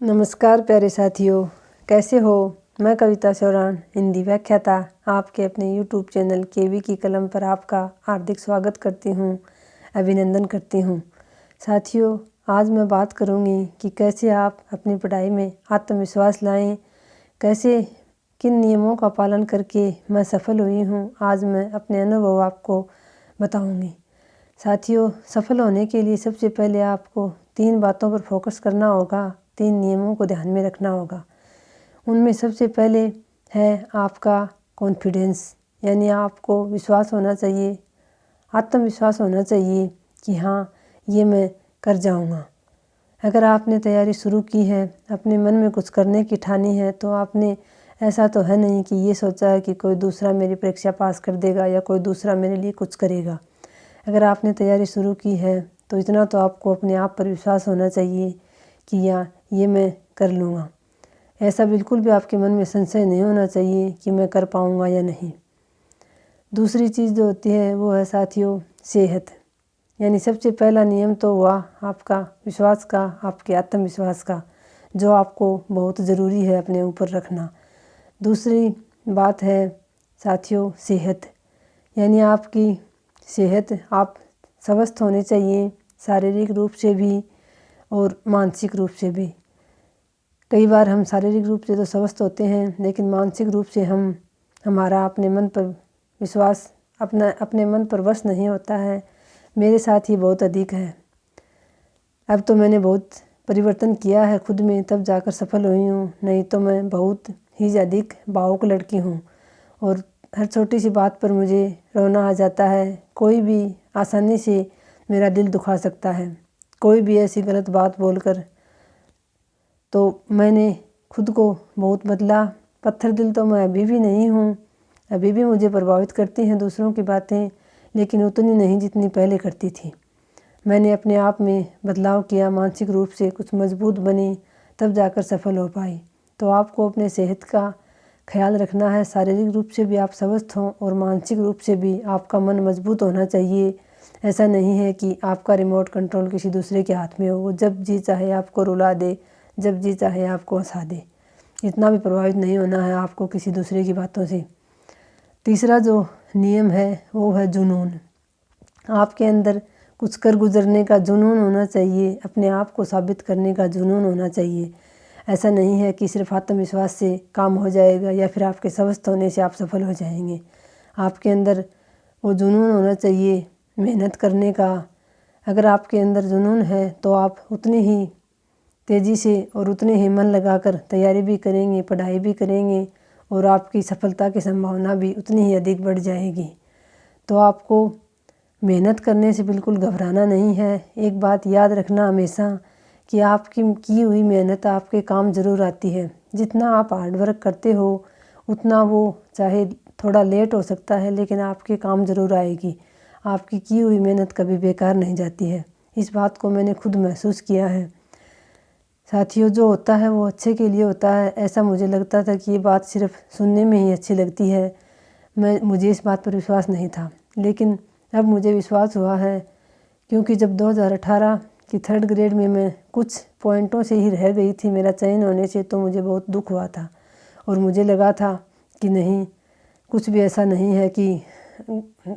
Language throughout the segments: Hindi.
नमस्कार प्यारे साथियों, कैसे हो। मैं कविता चौरान, हिंदी व्याख्याता, आपके अपने YouTube चैनल केवी की कलम पर आपका हार्दिक स्वागत करती हूँ, अभिनंदन करती हूँ। साथियों, आज मैं बात करूँगी कि कैसे आप अपनी पढ़ाई में आत्मविश्वास लाएं, कैसे किन नियमों का पालन करके मैं सफल हुई हूँ। आज मैं अपने अनुभव आपको बताऊँगी। साथियों, सफल होने के लिए सबसे पहले आपको 3 बातों पर फोकस करना होगा, 3 नियमों को ध्यान में रखना होगा। उनमें सबसे पहले है आपका कॉन्फिडेंस, यानी आपको विश्वास होना चाहिए, आत्मविश्वास होना चाहिए कि हाँ, ये मैं कर जाऊँगा। अगर आपने तैयारी शुरू की है, अपने मन में कुछ करने की ठानी है, तो आपने ऐसा तो है नहीं कि ये सोचा है कि कोई दूसरा मेरी परीक्षा पास कर देगा या कोई दूसरा मेरे लिए कुछ करेगा। अगर आपने तैयारी शुरू की है तो इतना तो आपको अपने आप पर विश्वास होना चाहिए कि ये मैं कर लूँगा। ऐसा बिल्कुल भी आपके मन में संशय नहीं होना चाहिए कि मैं कर पाऊँगा या नहीं। दूसरी चीज़ जो होती है वो है साथियों सेहत, यानी सबसे पहला नियम तो हुआ आपका विश्वास का, आपके आत्मविश्वास का, जो आपको बहुत ज़रूरी है अपने ऊपर रखना। दूसरी बात है साथियों सेहत, यानी आपकी सेहत, आप स्वस्थ होने चाहिए, शारीरिक रूप से भी और मानसिक रूप से भी। कई बार हम शारीरिक रूप से तो स्वस्थ होते हैं, लेकिन मानसिक रूप से हमारा अपने मन पर विश्वास अपने मन पर वश नहीं होता है। मेरे साथ ही बहुत अधिक है। अब तो मैंने बहुत परिवर्तन किया है खुद में, तब जाकर सफल हुई हूँ, नहीं तो मैं बहुत ही अधिक भावुक लड़की हूँ और हर छोटी सी बात पर मुझे रोना आ जाता है। कोई भी आसानी से मेरा दिल दुखा सकता है, कोई भी ऐसी गलत बात बोलकर। तो मैंने खुद को बहुत बदला। पत्थर दिल तो मैं अभी भी नहीं हूँ, अभी भी मुझे प्रभावित करती हैं दूसरों की बातें, लेकिन उतनी नहीं जितनी पहले करती थी। मैंने अपने आप में बदलाव किया, मानसिक रूप से कुछ मजबूत बनी, तब जाकर सफल हो पाई। तो आपको अपने सेहत का ख्याल रखना है, शारीरिक रूप से भी आप स्वस्थ हों और मानसिक रूप से भी आपका मन मजबूत होना चाहिए। ऐसा नहीं है कि आपका रिमोट कंट्रोल किसी दूसरे के हाथ में हो, वो जब जी चाहे आपको रुला दे, जब जी चाहे आपको हंसा दे। इतना भी प्रभावित नहीं होना है आपको किसी दूसरे की बातों से। तीसरा जो नियम है वो है जुनून। आपके अंदर कुछ कर गुजरने का जुनून होना चाहिए, अपने आप को साबित करने का जुनून होना चाहिए। ऐसा नहीं है कि सिर्फ आत्मविश्वास से काम हो जाएगा या फिर आपके स्वस्थ होने से आप सफल हो जाएंगे। आपके अंदर वो जुनून होना चाहिए मेहनत करने का। अगर आपके अंदर जुनून है तो आप उतनी ही तेज़ी से और उतने ही मन लगाकर तैयारी भी करेंगे, पढ़ाई भी करेंगे और आपकी सफलता की संभावना भी उतनी ही अधिक बढ़ जाएगी। तो आपको मेहनत करने से बिल्कुल घबराना नहीं है। एक बात याद रखना हमेशा कि आपकी की हुई मेहनत आपके काम ज़रूर आती है। जितना आप हार्ड वर्क करते हो उतना वो चाहे थोड़ा लेट हो सकता है, लेकिन आपके काम ज़रूर आएगी। आपकी की हुई मेहनत कभी बेकार नहीं जाती है। इस बात को मैंने खुद महसूस किया है। साथियों, जो होता है वो अच्छे के लिए होता है। ऐसा मुझे लगता था कि ये बात सिर्फ सुनने में ही अच्छी लगती है, मुझे इस बात पर विश्वास नहीं था, लेकिन अब मुझे विश्वास हुआ है। क्योंकि जब 2018 की 3rd ग्रेड में मैं कुछ पॉइंटों से ही रह गई थी मेरा चयन होने से, तो मुझे बहुत दुख हुआ था और मुझे लगा था कि नहीं, कुछ भी ऐसा नहीं है कि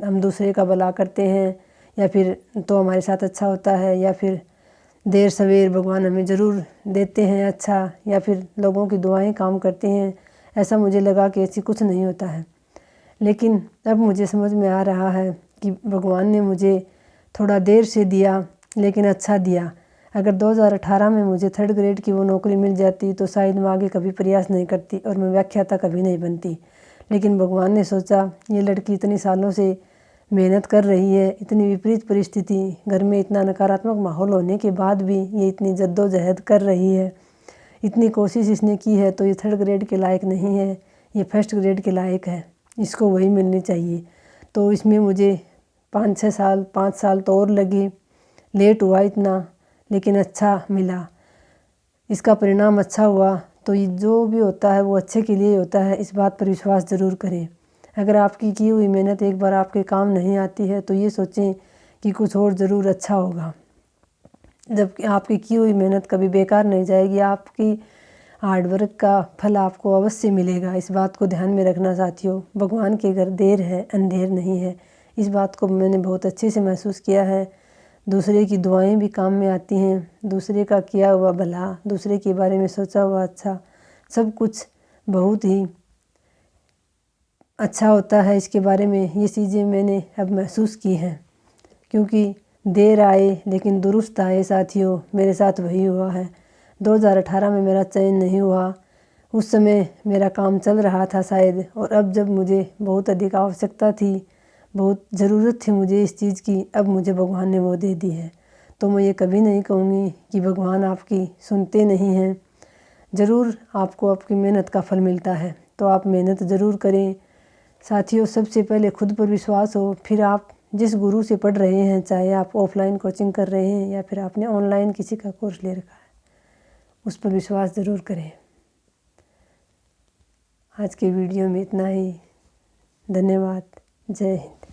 हम दूसरे का भला करते हैं या फिर तो हमारे साथ अच्छा होता है, या फिर देर सवेर भगवान हमें ज़रूर देते हैं अच्छा, या फिर लोगों की दुआएं काम करती हैं। ऐसा मुझे लगा कि ऐसी कुछ नहीं होता है। लेकिन अब मुझे समझ में आ रहा है कि भगवान ने मुझे थोड़ा देर से दिया, लेकिन अच्छा दिया। अगर 2018 में मुझे 3rd ग्रेड की वो नौकरी मिल जाती तो शायद मैं आगे कभी प्रयास नहीं करती और मैं व्याख्याता कभी नहीं बनती। लेकिन भगवान ने सोचा ये लड़की इतनी सालों से मेहनत कर रही है, इतनी विपरीत परिस्थिति, घर में इतना नकारात्मक माहौल होने के बाद भी ये इतनी जद्दोजहद कर रही है, इतनी कोशिश इसने की है, तो ये 3rd ग्रेड के लायक नहीं है, ये 1st ग्रेड के लायक है, इसको वही मिलनी चाहिए। तो इसमें मुझे 5 साल तो और लगे, लेट हुआ इतना, लेकिन अच्छा मिला, इसका परिणाम अच्छा हुआ। तो ये जो भी होता है वो अच्छे के लिए होता है, इस बात पर विश्वास ज़रूर करें। अगर आपकी की हुई मेहनत एक बार आपके काम नहीं आती है तो ये सोचें कि कुछ और ज़रूर अच्छा होगा। जबकि आपकी की हुई मेहनत कभी बेकार नहीं जाएगी, आपकी हार्डवर्क का फल आपको अवश्य मिलेगा। इस बात को ध्यान में रखना साथियों। भगवान के घर देर है अंधेर नहीं है, इस बात को मैंने बहुत अच्छे से महसूस किया है। दूसरे की दुआएं भी काम में आती हैं, दूसरे का किया हुआ भला, दूसरे के बारे में सोचा हुआ अच्छा, सब कुछ बहुत ही अच्छा होता है। इसके बारे में ये चीज़ें मैंने अब महसूस की हैं, क्योंकि देर आए लेकिन दुरुस्त आए साथियों। मेरे साथ वही हुआ है। 2018 में मेरा चयन नहीं हुआ, उस समय मेरा काम चल रहा था शायद, और अब जब मुझे बहुत अधिक आवश्यकता थी, बहुत ज़रूरत थी मुझे इस चीज़ की, अब मुझे भगवान ने वो दे दी है। तो मैं ये कभी नहीं कहूँगी कि भगवान आपकी सुनते नहीं हैं। ज़रूर आपको आपकी मेहनत का फल मिलता है, तो आप मेहनत ज़रूर करें साथियों। सबसे पहले खुद पर विश्वास हो, फिर आप जिस गुरु से पढ़ रहे हैं, चाहे आप ऑफलाइन कोचिंग कर रहे हैं या फिर आपने ऑनलाइन किसी का कोर्स ले रखा है, उस पर विश्वास ज़रूर करें। आज के वीडियो में इतना ही। धन्यवाद। जय हिंद।